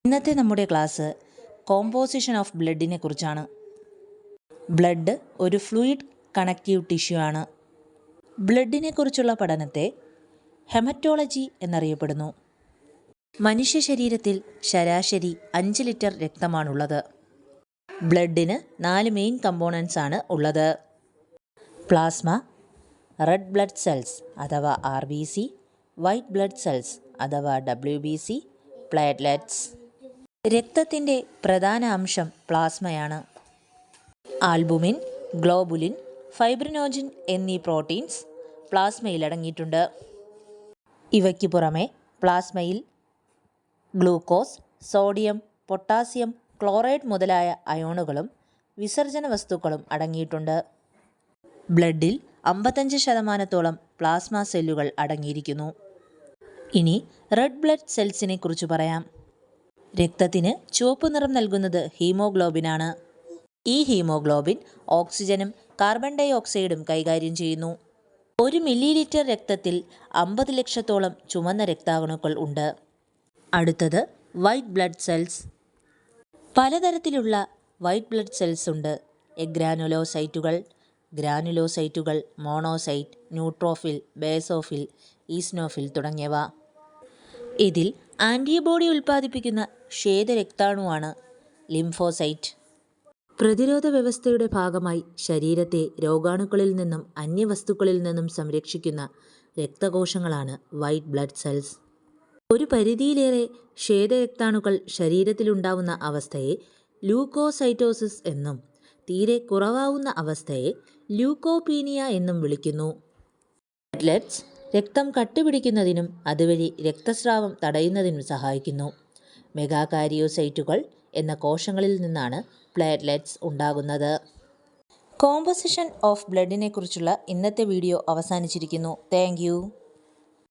ഇന്നത്തെ നമ്മുടെ class composition of ബ്ലഡിനെ കുറിച്ചാണ്. ബ്ലഡ് ഒരു ഫ്ലൂയിഡ് കണക്റ്റീവ് ടിഷ്യൂ ആണ്. ബ്ലഡിനെ കുറിച്ചുള്ള പഠനത്തെ ഹെമറ്റോളജി എന്നറിയപ്പെടുന്നു. മനുഷ്യ ശരീരത്തിൽ ശരാശരി 5 ലിറ്റർ രക്തമാണുള്ളത്. ബ്ലഡിന് 4 മെയിൻ കമ്പോണൻസ് ആണ് ഉള്ളത്. പ്ലാസ്മ, റെഡ് ബ്ലഡ് സെൽസ് അഥവാ RBC, വൈറ്റ് ബ്ലഡ് സെൽസ് അഥവാ WBC, പ്ലേറ്റ്ലെറ്റ്സ്. രക്തത്തിൻ്റെ പ്രധാന അംശം പ്ലാസ്മയാണ്. ആൽബുമിൻ, ഗ്ലോബുലിൻ, ഫൈബ്രിനോജിൻ എന്നീ പ്രോട്ടീൻസ് പ്ലാസ്മയിൽ അടങ്ങിയിട്ടുണ്ട്. ഇവയ്ക്ക് പുറമെ പ്ലാസ്മയിൽ ഗ്ലൂക്കോസ്, സോഡിയം, പൊട്ടാസ്യം ക്ലോറൈഡ് മുതലായ അയോണുകളും വിസർജന വസ്തുക്കളും അടങ്ങിയിട്ടുണ്ട്. ബ്ലഡിൽ 55% പ്ലാസ്മ സെല്ലുകൾ അടങ്ങിയിരിക്കുന്നു. ഇനി റെഡ് ബ്ലഡ് സെൽസിനെ കുറിച്ച് പറയാം. രക്തത്തിന് ചുവപ്പ് നിറം നൽകുന്നത് ഹീമോഗ്ലോബിനാണ്. ഈ ഹീമോഗ്ലോബിൻ ഓക്സിജനും കാർബൺ ഡൈ ഓക്സൈഡും കൈകാര്യം ചെയ്യുന്നു. 1 മില്ലി ലിറ്റർ രക്തത്തിൽ 50 ലക്ഷത്തോളം ചുവന്ന രക്താണുക്കൾ ഉണ്ട്. അടുത്തത് വൈറ്റ് ബ്ലഡ് സെൽസ്. പലതരത്തിലുള്ള വൈറ്റ് ബ്ലഡ് സെൽസ് ഉണ്ട്. എഗ്രാനുലോസൈറ്റുകൾ, ഗ്രാനുലോസൈറ്റുകൾ, മോണോസൈറ്റ്, ന്യൂട്രോഫിൽ, ബേസോഫിൽ, ഈസ്നോഫിൽ തുടങ്ങിയവ. ഇതിൽ ആൻറ്റിബോഡി ഉൽപ്പാദിപ്പിക്കുന്ന ശ്വേതരക്താണുവാണ് ലിംഫോസൈറ്റ്. പ്രതിരോധ വ്യവസ്ഥയുടെ ഭാഗമായി ശരീരത്തെ രോഗാണുക്കളിൽ നിന്നും അന്യവസ്തുക്കളിൽ നിന്നും സംരക്ഷിക്കുന്ന രക്തകോശങ്ങളാണ് വൈറ്റ് ബ്ലഡ് സെൽസ്. ഒരു പരിധിയിലേറെ ശ്വേതരക്താണുക്കൾ ശരീരത്തിലുണ്ടാവുന്ന അവസ്ഥയെ ലൂക്കോസൈറ്റോസിസ് എന്നും തീരെ കുറവാവുന്ന അവസ്ഥയെ ല്യൂക്കോപീനിയ എന്നും വിളിക്കുന്നു. പ്ലേറ്റ്ലെറ്റ്സ് രക്തം കട്ടുപിടിക്കുന്നതിനും അതുവഴി രക്തസ്രാവം തടയുന്നതിനും സഹായിക്കുന്നു. മെഗാകാരിയോസൈറ്റുകൾ എന്ന കോശങ്ങളിൽ നിന്നാണ് പ്ലേറ്റ്ലെറ്റ്സ് ഉണ്ടാകുന്നത്. കോമ്പോസിഷൻ ഓഫ് ബ്ലഡിനെ കുറിച്ചുള്ള ഇന്നത്തെ വീഡിയോ അവസാനിച്ചിരിക്കുന്നു. Thank you.